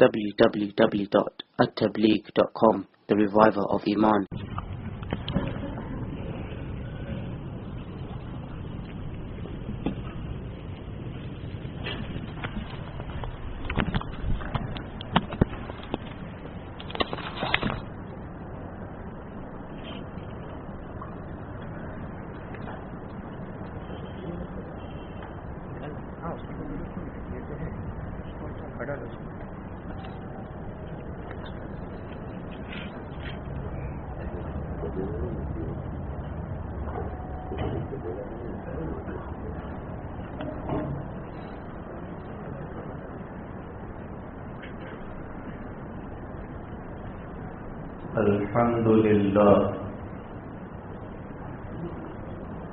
www.attableek.com, the reviver of Iman.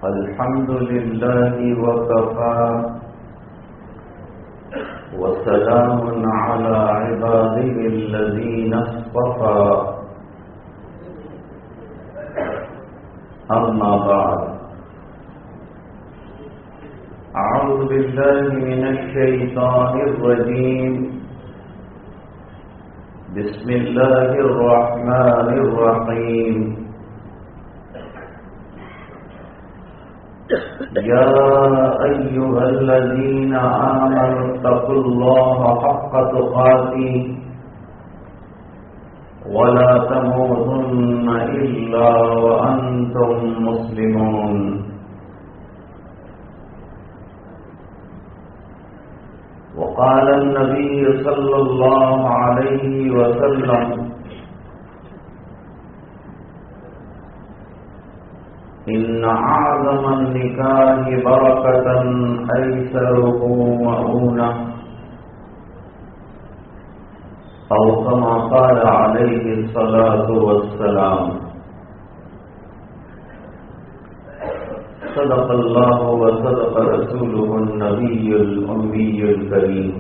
الحمد لله وكفى وسلام على عباده الذين اصطفى أما بعد أعوذ بالله من الشيطان الرجيم بسم الله الرحمن الرحيم يا أيها الذين آمنوا اتقوا الله حق تقاته ولا تموتن إلا وأنتم مسلمون وقال النبي صلى الله عليه وسلم إن أعظم النكاح بركة أيسره مؤونة أو كما قال عليه الصلاة والسلام صدق الله وصدق رسوله النبي الأمي الكريم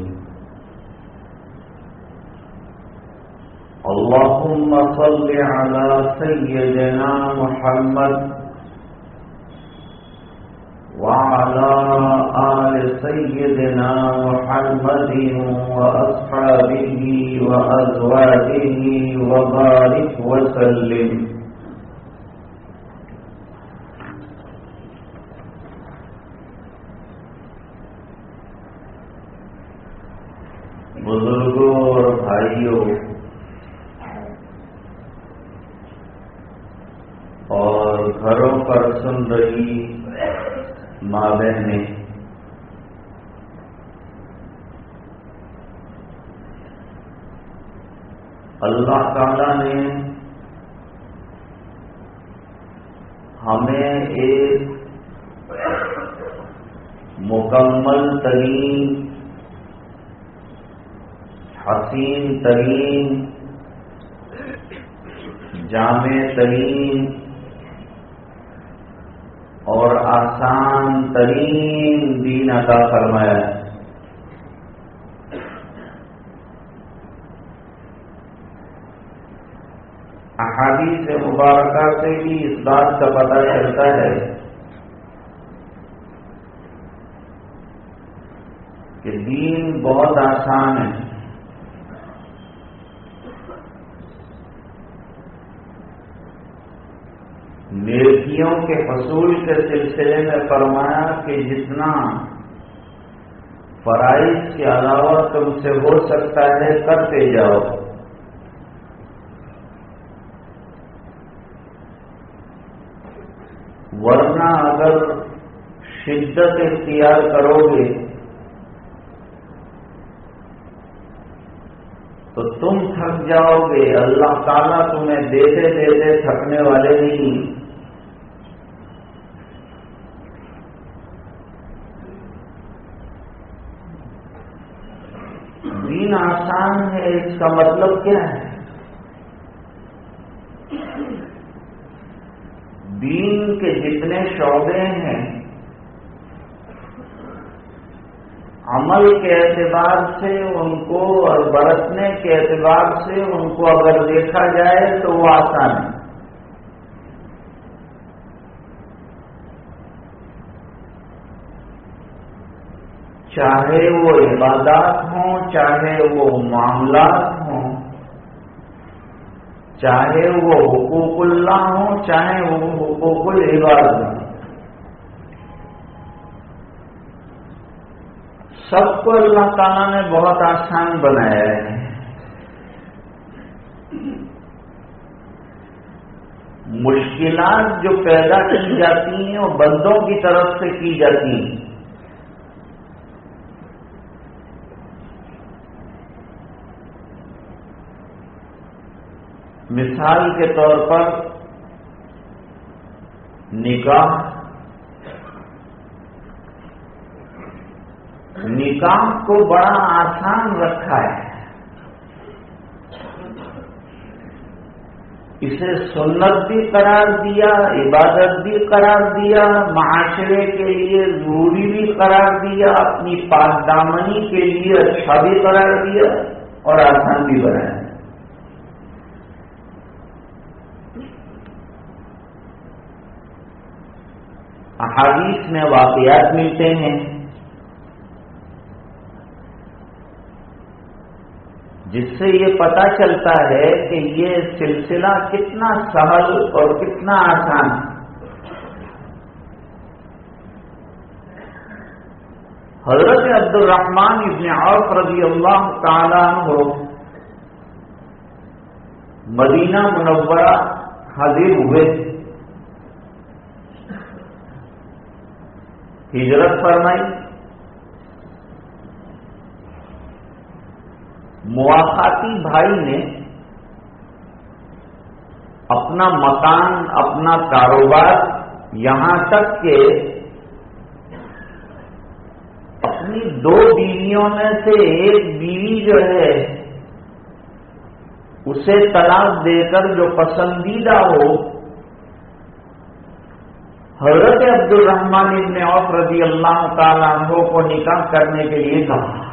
اللهم صل على سيدنا محمد وعلى آل سيدنا محمد وأصحابه وأزواجه وبارك وسلم بزرگوں اور بھائیوں اور گھروں پر سن رہی ماں بہنیں، اللہ تعالی نے ہمیں ایک مکمل ترین، حسین ترین، جامع ترین اور آسان ترین دین عطا فرمایا ہے۔ احادیث مبارکہ سے بھی اس بات کا پتہ چلتا ہے کہ دین بہت آسان ہے۔ نیکیوں کے حصول کے سلسلے میں فرمایا کہ جتنا فرائض کے علاوہ تم سے ہو سکتا ہے کرتے جاؤ، ورنہ اگر شدت اختیار کرو گے تو تم تھک جاؤ گے۔ اللہ تعالیٰ تمہیں دیتے دیتے تھکنے والے نہیں۔ دین آسان ہے، اس کا مطلب کیا ہے؟ دین کے جتنے شعبے ہیں، عمل کے اعتبار سے ان کو اور برتنے کے اعتبار سے ان کو اگر دیکھا جائے تو وہ آسان ہے۔ چاہے وہ عبادات ہوں، چاہے وہ معاملات ہوں، چاہے وہ حقوق اللہ ہوں، چاہے وہ حقوق العباد ہوں، سب کو اللہ تعالیٰ نے بہت آسان بنایا ہے۔ مشکلات جو پیدا کی جاتی ہیں وہ بندوں کی طرف سے کی جاتی ہیں۔ مثال کے طور پر نکاح کو بڑا آسان رکھا ہے، اسے سنت بھی قرار دیا، عبادت بھی قرار دیا، معاشرے کے لیے ضروری بھی قرار دیا، اپنی پاک دامنی کے لیے اچھا بھی قرار دیا اور آسان بھی بنایا۔ احادیث میں واقعات ملتے ہیں جس سے یہ پتہ چلتا ہے کہ یہ سلسلہ کتنا سہل اور کتنا آسان۔ حضرت عبد الرحمن ابن عوف رضی اللہ تعالیٰ عنہ مدینہ منورہ حاضر ہوئے، ہجرت فرمائی، مواقعاتی بھائی نے اپنا مکان، اپنا کاروبار، یہاں تک کہ اپنی 2 بیویوں میں سے ایک بیوی جو ہے اسے طلاق دے کر جو پسندیدہ ہو، حضرت عبد الرحمن ابن عوف رضی اللہ تعالیٰ عنہ کو نکاح کرنے کے لیے کہا۔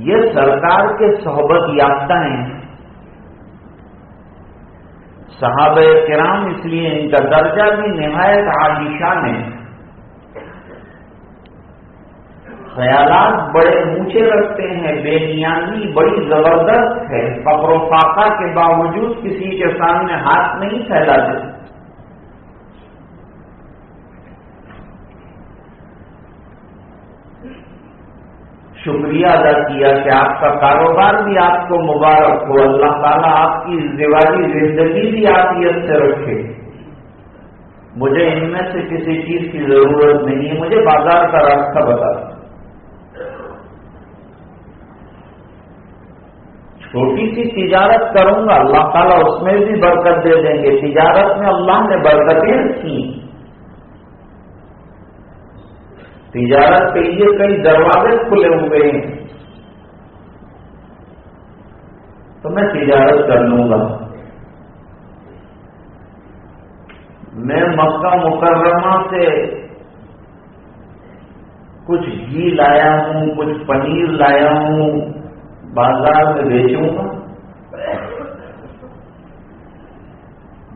یہ سرکار کے صحبت یافتہ ہیں، صحابہ کرام، اس لیے ان کا درجہ بھی نہایت عالی شان ہے، خیالات بڑے اونچے رکھتے ہیں، بے نیازی بڑی زبردست ہے، فقر و فاقہ کے باوجود کسی کے سامنے ہاتھ نہیں پھیلاتے۔ شکریہ ادا کیا کہ آپ کا کاروبار بھی آپ کو مبارک ہو، اللہ تعالیٰ آپ کی ازدواجی زندگی بھی عافیت سے رکھے، مجھے ان میں سے کسی چیز کی ضرورت نہیں ہے، مجھے بازار کا راستہ بتا، چھوٹی سی تجارت کروں گا، اللہ تعالیٰ اس میں بھی برکت دے دیں گے، تجارت میں اللہ نے برکتیں رکھی، تجارت کے لیے کئی دروازے کھلے ہوئے ہیں، تو میں تجارت کر لوں گا۔ میں مکہ مکرمہ سے کچھ گھی لایا ہوں، کچھ پنیر لایا ہوں، بازار میں بیچوں گا،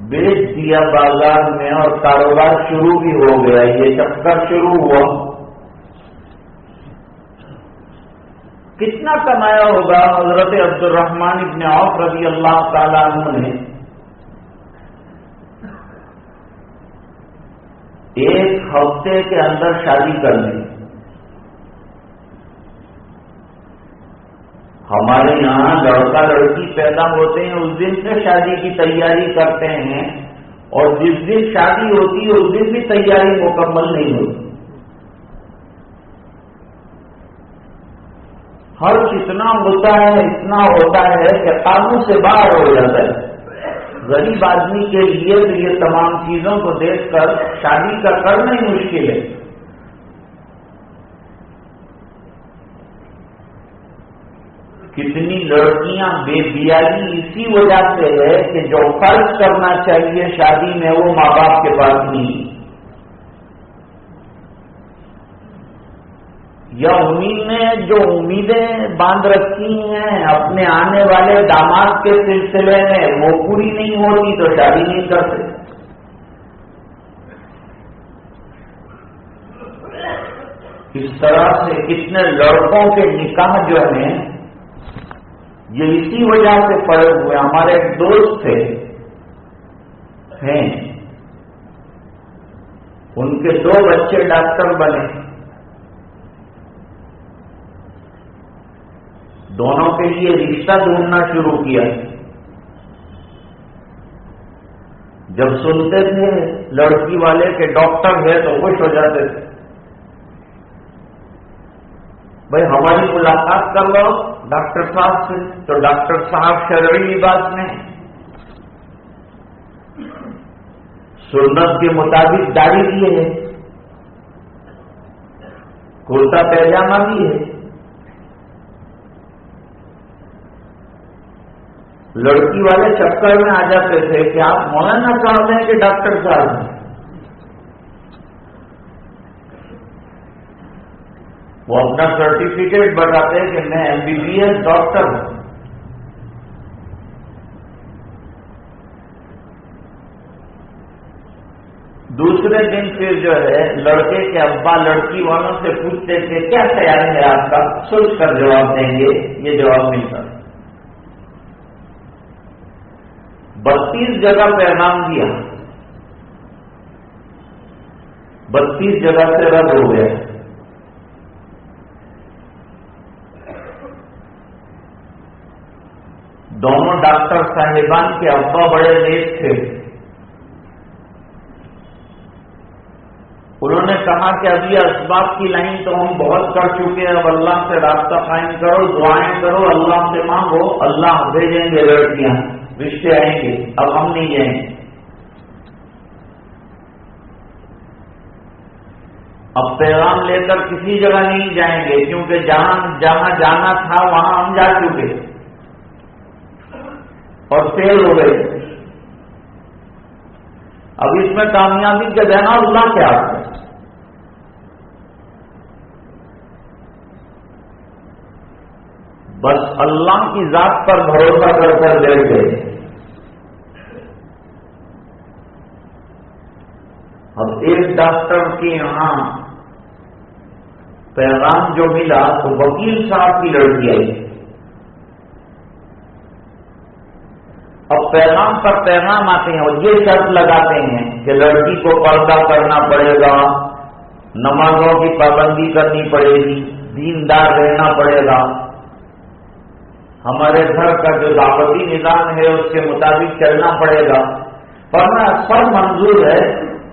بیچ دیا بازار میں اور کاروبار شروع بھی ہو گیا، یہ چکر شروع ہوا، کتنا کمایا ہوگا حضرت عبد الرحمن ابن عوف رضی اللہ تعالیٰ عنہ نے؟ ایک ہفتے کے اندر شادی کر لی۔ ہمارے یہاں لڑکا لڑکی پیدا ہوتے ہیں اس دن سے شادی کی تیاری کرتے ہیں، اور جس دن شادی ہوتی ہے اس دن بھی تیاری مکمل نہیں ہوتی، خرچ اتنا ہوتا ہے، اتنا ہوتا ہے کہ قابو سے باہر ہو جاتا ہے۔ غریب آدمی کے لیے تو یہ تمام چیزوں کو دیکھ کر شادی کا کرنا ہی مشکل ہے۔ کتنی لڑکیاں بے بیائی اسی وجہ سے ہے کہ جو خرچ کرنا چاہیے شادی میں وہ ماں باپ کے پاس نہیں، یا انہیں نے جو امیدیں باندھ رکھی ہیں اپنے آنے والے داماد کے سلسلے میں وہ پوری نہیں ہوتی تو شادی نہیں کرتے۔ اس طرح سے کتنے لڑکوں کے نکاح جو ہیں یہ اسی وجہ سے پڑے ہوئے. ہمارے ایک دوست تھے ہیں، ان کے 2 بچے ڈاکٹر بنے. دونوں کے لیے رشتہ ڈھونڈنا شروع کیا. جب سنتے تھے لڑکی والے کے ڈاکٹر ہے تو خوش ہو جاتے تھے. بھائی ہماری ملاقات کر لو ڈاکٹر صاحب سے. تو ڈاکٹر صاحب شرعی لباس میں، سنت کے مطابق داڑھی بھی ہے، کرتا پیجامہ بھی ہے. لڑکی والے چکر میں آ جاتے تھے کہ آپ مولانا صاحب ہیں کہ ڈاکٹر صاحب ہیں. وہ اپنا سرٹیفکیٹ بتاتے کہ میں MBBS ڈاکٹر ہوں. دوسرے دن پھر جو ہے لڑکے کے ابا لڑکی والوں سے پوچھتے تھے کیا خیال ہے آپ کا، سوچ کر جواب دیں گے. یہ جواب ملتا. 32 جگہ پیغام دیا، 32 جگہ سے رد ہو گیا. دونوں ڈاکٹر صاحبان کے ابا بڑے نیک تھے. انہوں نے کہا کہ ابھی اسباب کی لائن تو ہم بہت کر چکے ہیں، اب اللہ سے رابطہ قائم کرو، دعائیں کرو، اللہ سے مانگو، اللہ بھیجیں گے لڑکیاں، رشتے آئیں گے، اب ہم نہیں جائیں گے. اب پیغام لے کر کسی جگہ نہیں جائیں گے کیونکہ جہاں جانا تھا وہاں ہم جا چکے اور فیل ہو گئے. اب اس میں کامیابی کے دینا اللہ کیا ہے. بس اللہ کی ذات پر بھروسہ کر کر بیٹھ گئے. اب ایک ڈاکٹر کے یہاں پیغام جو ملا تو وکیل صاحب کی لڑکی آئی. اب پیغام پر پیغام آتے ہیں اور یہ شرط لگاتے ہیں کہ لڑکی کو پردہ کرنا پڑے گا، نمازوں کی پابندی کرنی پڑے گی، دیندار رہنا پڑے گا، ہمارے گھر کا جو دعوتی نظام ہے اس کے مطابق چلنا پڑے گا. ورنہ سب منظور ہے،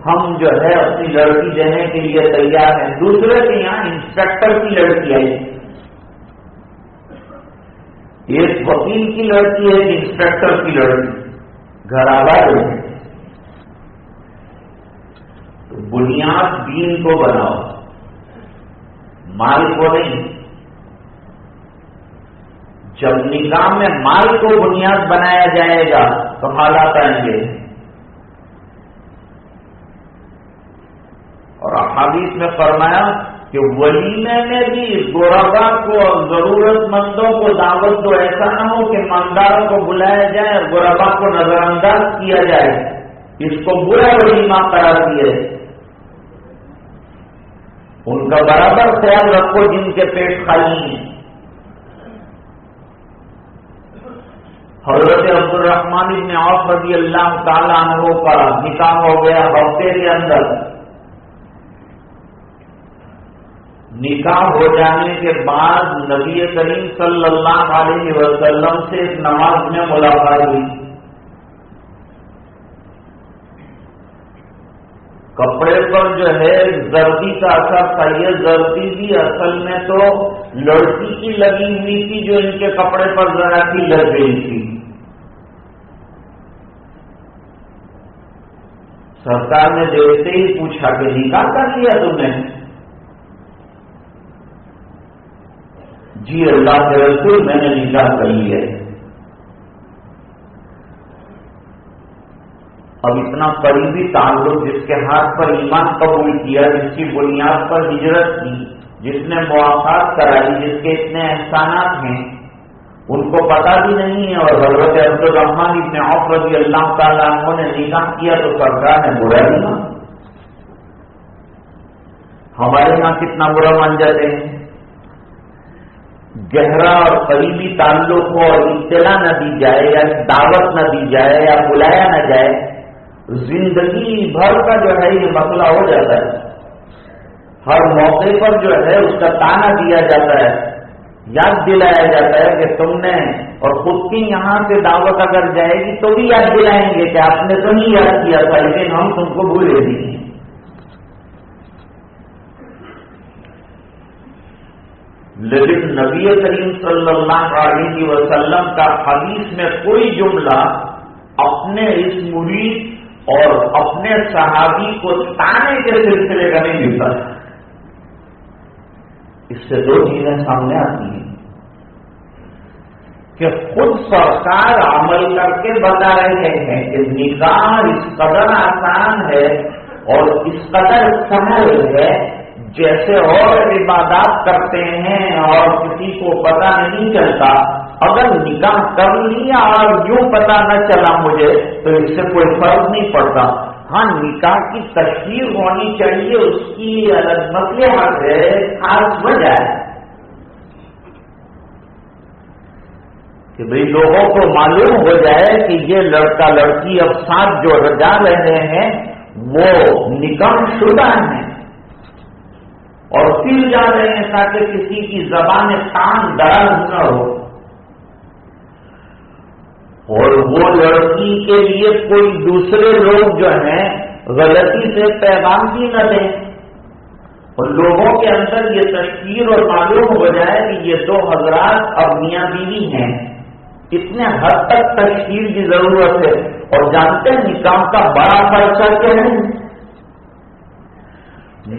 ہم جو ہے اپنی لڑکی دینے کے لیے تیار ہیں. دوسرے کے یہاں انسپیکٹر کی لڑکی آئی، ایک وکیل کی لڑکی ہے، ایک انسپیکٹر کی لڑکی، گھر آباد ہے. تو بنیاد دین کو بناؤ، مال کو نہیں. جب نظام میں مال کو بنیاد بنایا جائے گا تو حالات آئیں گے. اور احادیث میں فرمایا کہ ولیمے میں بھی غربا کو اور ضرورت مندوں کو دعوت دو، ایسا نہ ہو کہ مالداروں کو بلایا جائے اور غربا کو نظر انداز کیا جائے. اس کو برا ولیمہ قرار دیے. ان کا برابر خیال رکھو جن کے پیٹ خالی ہیں. حضرت عبد الرحمن بن عوف رضی اللہ تعالیٰ عنہ کا نکاح ہو گیا ہفتے کے اندر. نکاح ہو جانے کے بعد نبی کریم صلی اللہ علیہ وسلم سے ایک نماز میں ملاقات ہوئی. کپڑے پر جو ہے زردی کا اثر تھا. یہ زردی بھی اصل میں تو لڑکی کی لگی ہوئی تھی جو ان کے کپڑے پر ذرا سی لگ گئی تھی. سرکار نے دیکھتے ہی پوچھا کہ نکاح کر لیا تم نے؟ جی اللہ کے رسول میں نے نکاح کر لیا ہے. اب اتنا قریبی تعلق، جس کے ہاتھ پر ایمان قبول کیا، جس کی بنیاد پر ہجرت کی، جس نے مواقعات کرائی، جس کے اتنے احسانات ہیں، ان کو پتا بھی نہیں ہے. اور حضرت عبد الرحمن بن عوف رضی اللہ تعالیٰ عنہ نے نکاح کیا تو سرکار نے برا نہیں. ہمارے یہاں کتنا برا مان جاتے ہیں. گہرا اور قریبی تعلق ہو اور اطلاع نہ دی جائے یا دعوت نہ دی جائے یا بلایا نہ جائے، زندگی بھر کا جو ہے یہ مسئلہ ہو جاتا ہے. ہر موقع پر جو ہے اس کا تانا دیا جاتا ہے، یاد دلایا جاتا ہے کہ تم نے، اور خود کی یہاں سے دعوت اگر جائے گی تو بھی یاد دلائیں گے کہ آپ نے تو نہیں یاد کیا تھا، لیکن ہم تم کو بھولے نہیں. لیکن نبی کریم صلی اللہ علیہ وسلم کا حدیث میں کوئی جملہ اپنے اس مرید اور اپنے صحابی کو تانے کے سلسلے کا نہیں ملتا. اس سے دو چیزیں سامنے آتی ہیں کہ خود سرکار عمل کر کے بتا رہے ہیں کہ نکاح اس قدر آسان ہے اور اس قدر سہل ہے، جیسے اور عبادات کرتے ہیں اور کسی کو پتہ نہیں چلتا. اگر نکاح کر لیا اور یوں پتہ نہ چلا مجھے تو اس سے کوئی فرق نہیں پڑتا. ہاں، نکاح کی تشہیر ہونی چاہیے، اس کی الگ مصلحت ہے، خاص وجہ ہے کہ بھئی لوگوں کو معلوم ہو جائے کہ یہ لڑکا لڑکی اب ساتھ جو رجا رہے ہیں وہ نکاح شدہ ہیں اور پھر جا رہے ہیں تاکہ کسی کی زبان کان دراز نہ ہو، اور وہ لڑکی کے لیے کوئی دوسرے لوگ جو ہیں غلطی سے پیغام بھی نہ دیں اور لوگوں کے اندر یہ تشہیر اور معلوم ہو جائے کہ یہ دو حضرات اب میاں بیوی ہیں. اتنے حد تک تشہیر کی ضرورت ہے. اور جانتے ہیں نکاح کا بڑا خرچہ کیا ہے؟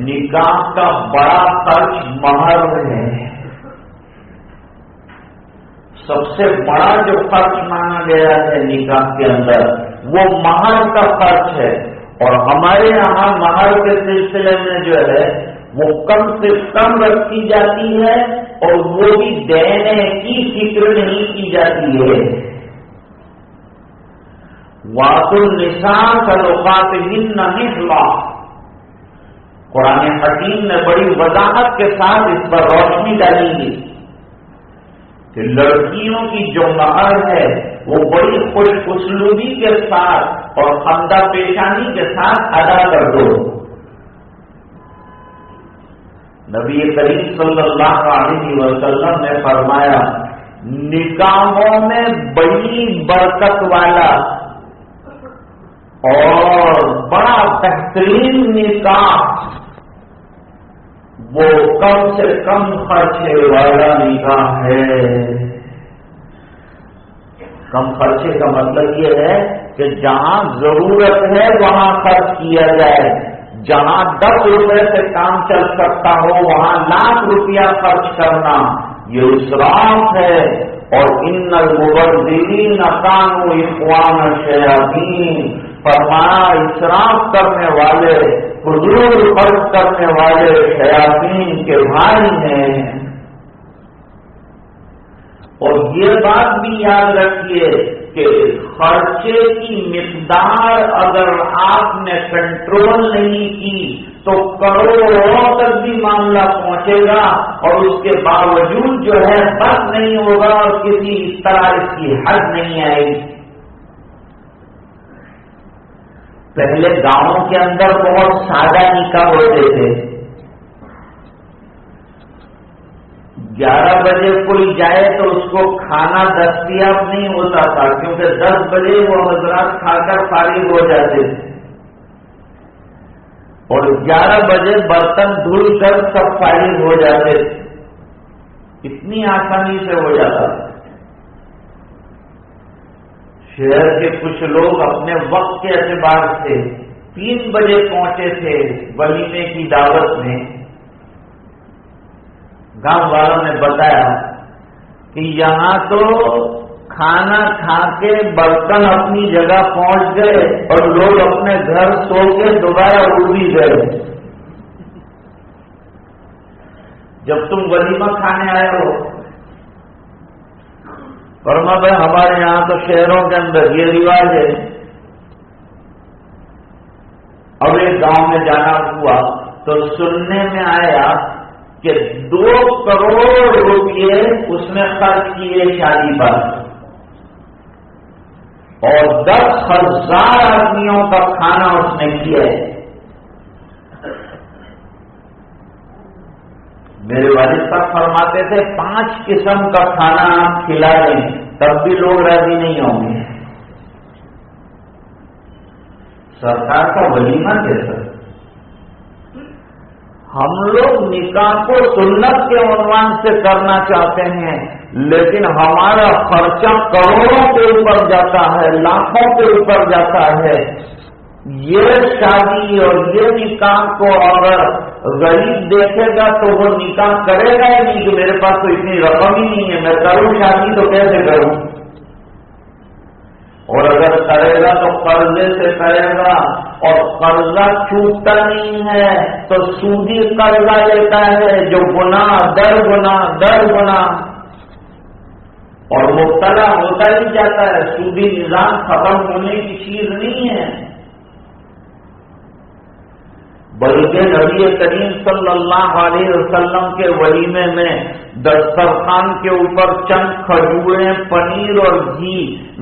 نکاح کا بڑا خرچ مہر ہے. سب سے بڑا جو خرچ مانا گیا ہے نکاح کے اندر وہ مہر کا خرچ ہے. اور ہمارے یہاں مہر کے سلسلے میں جو ہے وہ کم سے کم رکھی جاتی ہے اور وہ بھی دینے کی فکر نہیں کی جاتی ہے. وَآتُوا النِّسَاءَ صَدُقَاتِهِنَّ نِحْلًا، قرآن حکیم نے بڑی وضاحت کے ساتھ اس پر روشنی ڈالی ہے کہ لڑکیوں کی جو مہر ہے وہ بڑی خوش اسلوبی کے ساتھ اور خندہ پیشانی کے ساتھ ادا کر دو. نبی کریم صلی اللہ علیہ وسلم نے فرمایا نکاحوں میں بڑی برکت والا اور بڑا بہترین نکاح وہ کم سے کم خرچے والا نکاح ہے. کم خرچے کا مطلب یہ ہے کہ جہاں ضرورت ہے وہاں خرچ کیا جائے. جہاں 10 روپے سے کام چل سکتا ہو وہاں لاکھ روپیہ خرچ کرنا یہ اسراف ہے. اور ان المبذرین کانوا اخوان الشیاطین، فرمایا اسراف کرنے والے، فضول خرچ کرنے والے شیاطین کے بھائی ہیں. اور یہ بات بھی یاد رکھیے کہ خرچے کی مقدار اگر آپ نے کنٹرول نہیں کی تو کروڑوں تک بھی معاملہ پہنچے گا اور اس کے باوجود جو ہے بس نہیں ہوگا اور کسی اس طرح اس کی حد نہیں آئے گی. پہلے گاؤں کے اندر بہت سادہ نکاح ہوتے تھے. 11 بجے کوئی جائے تو اس کو کھانا دستیاب نہیں ہوتا تھا کیونکہ 10 بجے وہ حضرات کھا کر فارغ ہو جاتے تھے اور 11 بجے برتن دھل کر سب فارغ ہو جاتے تھے. اتنی آسانی سے ہو جاتا تھا. شہر کے کچھ لوگ اپنے وقت کے اعتبار سے 3 بجے پہنچے تھے ولیمے کی دعوت میں. گاؤں والوں نے بتایا کہ یہاں تو کھانا کھا کے برتن اپنی جگہ پہنچ گئے اور لوگ اپنے گھر سو کے دوبارہ اڑ بھی گئے. جب تم ولیمہ کھانے آئے ہو فرما بھائی ہمارے یہاں تو شہروں کے اندر یہ رواج ہے. اب ایک گاؤں میں جانا ہوا تو سننے میں آیا کہ 2 کروڑ روپئے اس نے خرچ کیے شادی پر، اور 10,000 آدمیوں کا کھانا اس نے کیا ہے۔ میرے والد صاحب فرماتے تھے 5 قسم کا کھانا آپ کھلا دیں تب بھی لوگ راضی نہیں ہوں گے۔ سرکار کا ولیمہ کیسا؟ ہم لوگ نکاح کو سنت کے عنوان سے کرنا چاہتے ہیں، لیکن ہمارا خرچہ کروڑوں کے اوپر جاتا ہے، لاکھوں کے اوپر جاتا ہے۔ یہ شادی اور یہ نکاح کو اگر غریب دیکھے گا تو وہ نکاح کرے گا ہی نہیں کہ میرے پاس تو اتنی رقم ہی نہیں ہے، میں کروں شادی تو کیسے کروں؟ اور اگر کرے گا تو قرضے سے کرے گا، اور قرضہ چھوٹتا نہیں ہے تو سودی قرضہ لیتا ہے جو گناہ در گناہ اور مبتلا ہوتا ہی جاتا ہے۔ سودی نظام ختم ہونے کی چیز نہیں ہے، بلکہ نبی کریم صلی اللہ علیہ وسلم کے ولیمے میں دسترخوان کے اوپر چند کھجوریں، پنیر اور گھی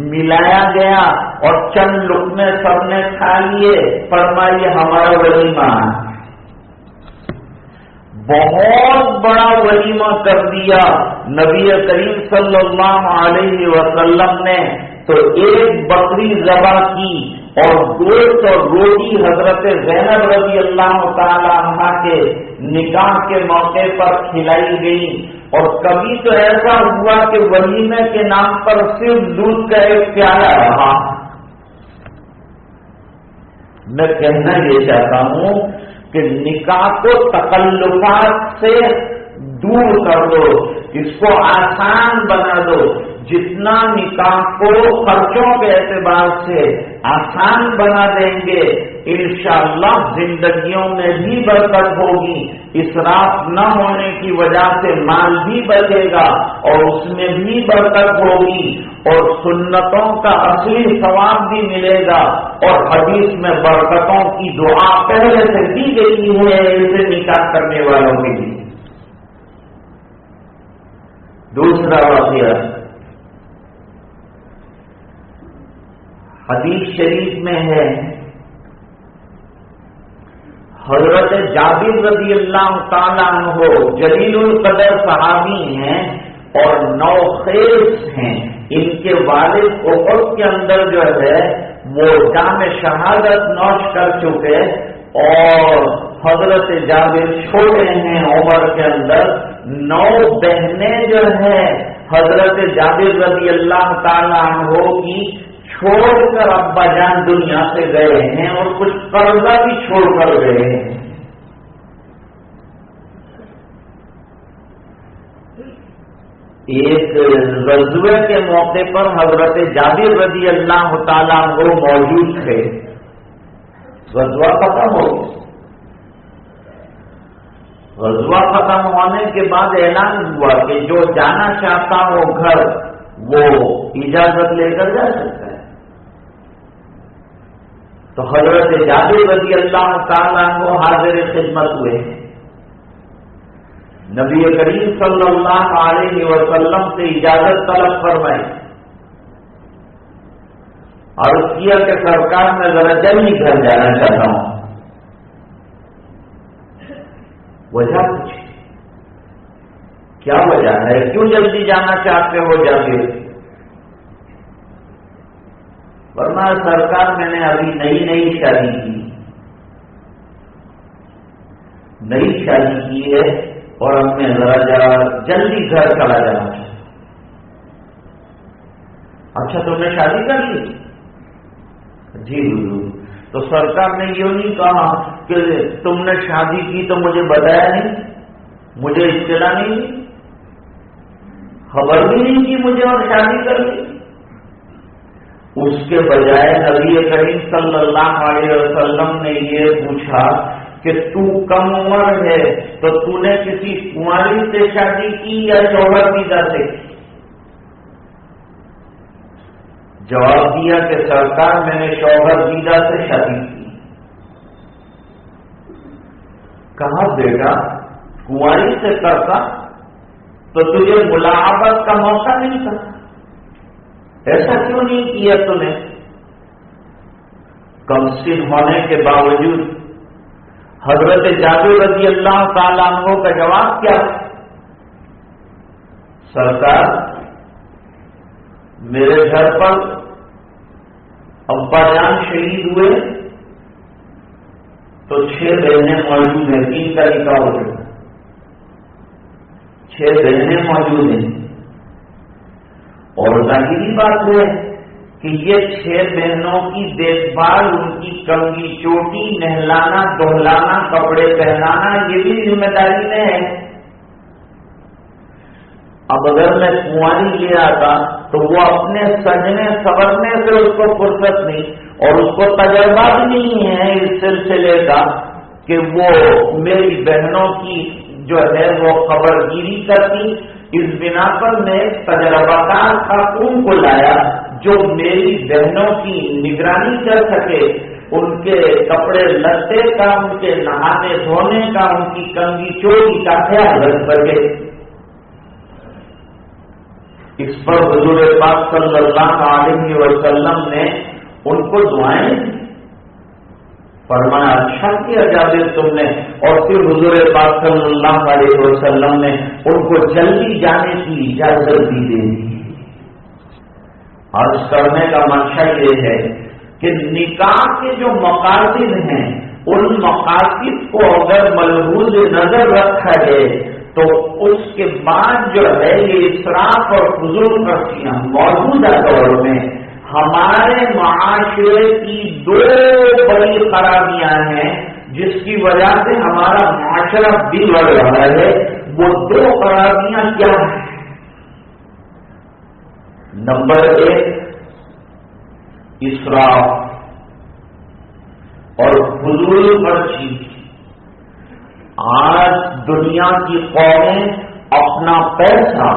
ملایا گیا اور چند لقمے سب نے کھا لیے، فرمائیے ہمارا ولیمہ۔ بہت بڑا ولیمہ کر دیا نبی کریم صلی اللہ علیہ وسلم نے، تو 1 بکری ذبح کی اور 200 روٹی حضرت زینب رضی اللہ تعالی عنہ کے نکاح کے موقع پر کھلائی گئی۔ اور کبھی تو ایسا ہوا کہ ولیمے کے نام پر صرف دودھ کا ایک پیالہ رہا۔ میں کہنا یہ چاہتا ہوں کہ نکاح کو تکلفات سے دور کر دو، اس کو آسان بنا دو۔ جتنا نکاح کو خرچوں کے اعتبار سے آسان بنا دیں گے، انشاءاللہ زندگیوں میں بھی برکت ہوگی، اسراف نہ ہونے کی وجہ سے مال بھی بچے گا اور اس میں بھی برکت ہوگی، اور سنتوں کا اصلی ثواب بھی ملے گا، اور حدیث میں برکتوں کی دعا پہلے سے دی گئی ہے اسے نکاح کرنے والوں کے لیے۔ دوسرا واقعہ حدیث شریف میں ہے، حضرت جابر رضی اللہ تعالیٰ عنہ جلیل القدر صحابی ہیں اور نوخیز ہیں۔ ان کے والد احد کے اندر جو ہے وہ جام شہادت نوش کر چکے، اور حضرت جابر چھوٹے ہیں عمر کے اندر۔ 9 بہنیں جو ہیں حضرت جابر رضی اللہ تعالیٰ عنہ کی چھوڑ کر ابا جان دنیا سے گئے ہیں، اور کچھ قرضہ بھی چھوڑ کر گئے ہیں۔ ایک غزوے کے موقع پر حضرت جابر رضی اللہ تعالیٰ عنہ موجود تھے۔ غزوہ ختم ہو گیا، غزوہ ختم ہونے کے بعد اعلان ہوا کہ جو جانا چاہتا ہو گھر وہ اجازت لے کر جا سکتا ہے۔ تو حضرت جابر رضی اللہ تعالیٰ عنہ حاضر خدمت ہوئے، نبی کریم صلی اللہ علیہ وسلم سے اجازت طلب فرمائی، عرض کیا کہ سرکار میں ذرا جلدی گھر جانا چاہتا ہوں۔ وجہ پوچھی، کیا وجہ ہے، کیوں جلدی جانا چاہتے ہو جابر؟ فرمایا سرکار میں نے ابھی نئی شادی کی ہے اور ہم نے ذرا جلدی گھر چلا جانا چاہتا۔ اچھا تم نے شادی کر لی؟ جی حضور۔ تو سرکار نے یہ نہیں کہا کہ تم نے شادی کی تو مجھے بتایا نہیں، مجھے اطلاع نہیں دی، خبر بھی نہیں کی مجھے اور شادی کر لی؟ اس کے بجائے نبی کریم صلی اللہ علیہ وسلم نے یہ پوچھا کہ تو کم عمر ہے تو نے کسی کنواری سے شادی کی یا شوہر دیدہ سے؟ جواب دیا کہ سرکار میں نے شوہر دیدہ سے شادی کی۔ کہا بیٹا کنواری سے کرتا تو تجھے ملاحبت کا موقع نہیں تھا، ایسا کیوں نہیں کیا تم نے؟ کم سن ہونے کے باوجود حضرت جابر رضی اللہ تعالیٰ عنہ کا جواب کیا؟ سرکار میرے گھر پر ابا جان شہید ہوئے تو 6 بہنیں موجود ہیں، 3 کا نکاح ہو گیا، 6 بہنیں موجود ہیں، اور ظاہری بات ہے کہ یہ 6 بہنوں کی دیکھ بھال، ان کی کنگھی چوٹی، نہلانا دہلانا، کپڑے پہنانا، یہ بھی ذمہ داری میں ہے۔ اب اگر میں کنواری لے آتا تو وہ اپنے سجنے سورنے سے اس کو فرصت نہیں، اور اس کو تجربہ بھی نہیں ہے اس سلسلے کا کہ وہ میری بہنوں کی جو ہے وہ خبر گیری کرتی۔ اس بنا پر میں تجربہ کار خاتون کو لایا جو میری بہنوں کی نگرانی کر سکے، ان کے کپڑے لتے کا، ان کے نہانے دھونے کا، ان کی کنگھی چوری کا خیال رکھ سکے۔ اس پر حضور پاک صلی اللہ علیہ وسلم نے ان کو دعائیں فرمایا، اچھا کیا جابر تم نے، اور پھر حضور پاک صلی اللہ علیہ وسلم نے ان کو جلدی جانے کی اجازت بھی دے دی۔ عرض کرنے کا منشا یہ ہے کہ نکاح کے جو مقاصد ہیں ان مقاصد کو اگر ملحوظ نظر رکھا جائے تو اس کے بعد جو ہے یہ اسراف اور فضول خرچیاں موجودہ دور میں ہمارے معاشرے کی 2 بڑی خرابیاں ہیں جس کی وجہ سے ہمارا معاشرہ بگڑ رہا ہے۔ وہ 2 خرابیاں کیا ہیں؟ نمبر 1 اسراف اور فضول خرچی۔ آج دنیا کی قومیں اپنا پیسہ،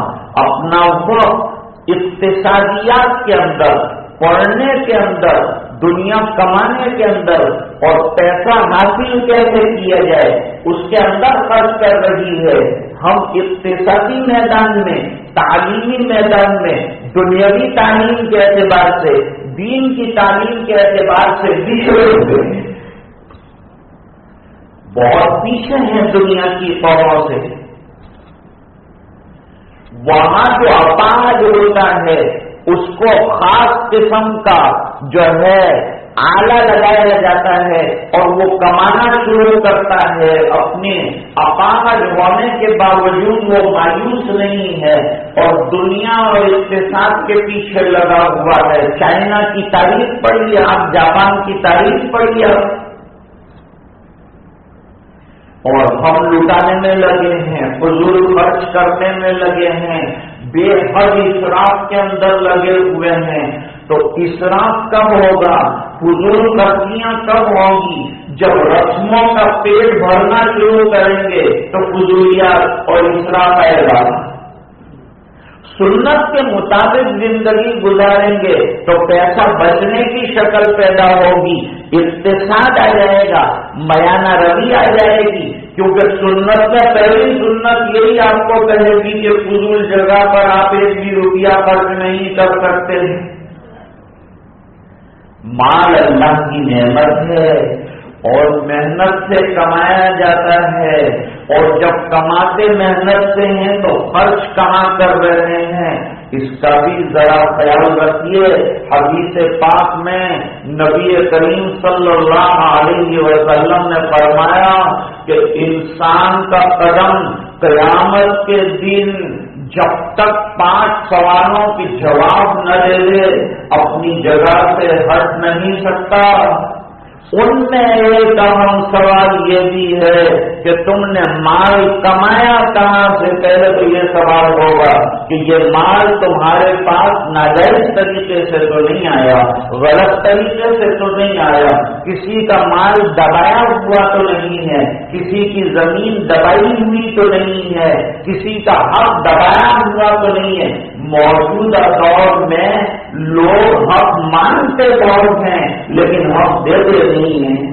اپنا وقت اقتصادیات کے اندر، پڑھنے کے اندر، دنیا کمانے کے اندر اور پیسہ حاصل کیسے کیا جائے اس کے اندر خرچ کر رہی ہے۔ ہم اقتصادی میدان میں، تعلیمی میدان میں، دنیاوی تعلیم کے اعتبار سے، دین کی تعلیم کے اعتبار سے پچھڑے ہوئے ہیں، بہت پیچھے ہیں دنیا کی قوموں سے۔ وہاں جو اپاہج ہوتا ہے اس کو خاص قسم کا جو ہے آلہ لگایا جاتا ہے اور وہ کمانا شروع کرتا ہے، اپنے اپاہج ہونے کے باوجود وہ مایوس نہیں ہے اور دنیا اور اقتصاد کے پیچھے لگا ہوا ہے۔ چائنا کی تاریخ پڑھیے آپ، جاپان کی تاریخ پڑھیے، اور ہم لٹانے میں لگے ہیں، فضول خرچ کرنے میں لگے ہیں، بے حد اسراف کے اندر لگے ہوئے ہیں۔ تو اسراف کب ہوگا، فضول خرچیاں کب ہوں گی؟ جب رسموں کا پیٹ بھرنا شروع کریں گے تو فضولیات اور اسراف آئے گا۔ سنت کے مطابق زندگی گزاریں گے تو پیسہ بچنے کی شکل پیدا ہوگی، اقتصاد آ جائے گا، میانہ روی آ جائے گی، کیونکہ سنت میں پہلی سنت یہی آپ کو کہے گی کہ فضول جگہ پر آپ 1 بھی روپیہ خرچ نہیں کر سکتے۔ مال اللہ کی نعمت ہے اور محنت سے کمایا جاتا ہے، اور جب کماتے محنت سے ہیں تو خرچ کہاں کر رہے ہیں اس کا بھی ذرا خیال رکھیے۔ حدیث پاک میں نبی کریم صلی اللہ علیہ وسلم نے فرمایا کہ انسان کا قدم قیامت کے دن جب تک 5 سوالوں کے جواب نہ دے دے اپنی جگہ سے ہٹ نہیں سکتا۔ ان میں ایک اہم سوال یہ بھی ہے کہ تم نے مال کمایا کہاں سے؟ پہلے تو یہ سوال ہوگا کہ یہ مال تمہارے پاس ناجائز طریقے سے تو نہیں آیا، غلط طریقے سے تو نہیں آیا، کسی کا مال دبایا ہوا تو نہیں ہے، کسی کی زمین دبائی ہوئی تو نہیں ہے، کسی کا حق دبایا ہوا تو نہیں ہے۔ موجودہ دور میں لوگ حق مانتے بہت ہیں لیکن حق دیتے نہیں ہیں۔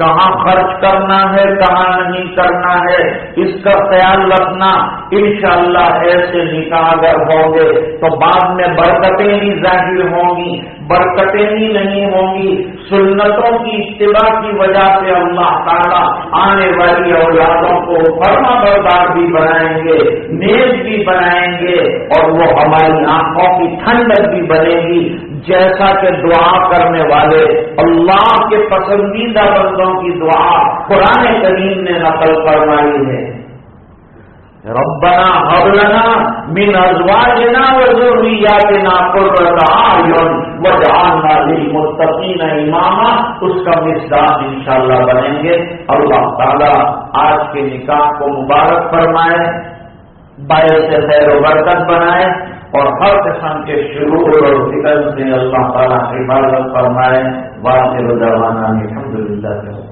کہاں خرچ کرنا ہے کہاں نہیں کرنا ہے اس کا خیال رکھنا. انشاءاللہ ایسے نکاح اگر ہوں گے تو بعد میں برکتیں بھی ظاہر ہوں گی، برکتیں بھی نہیں ہوں گی. سنتوں کی اتباع کی وجہ سے اللہ تعالیٰ آنے والی اولادوں کو فرما بردار بھی بنائیں گے، نیک بھی بنائیں گے، اور وہ ہماری آنکھوں کی ٹھنڈک بھی بنے گی. جیسا کہ دعا کرنے والے اللہ کے پسندیدہ بندوں کی دعا قرآن کریم نے نقل فرمائی ہے. ربنا هب لنا من ازواجنا وذرياتنا قرة اعين واجعلنا للمتقين اماما. اس کا مصداق انشاءاللہ بنیں گے. اللہ تعالیٰ آج کے نکاح کو مبارک فرمائے، باعث خیر و برکت بنائے، اور ہر قسم کے شرور اور فتن سے اللہ تعالیٰ حفاظت فرمائے. واخر دعوانا الحمدللہ.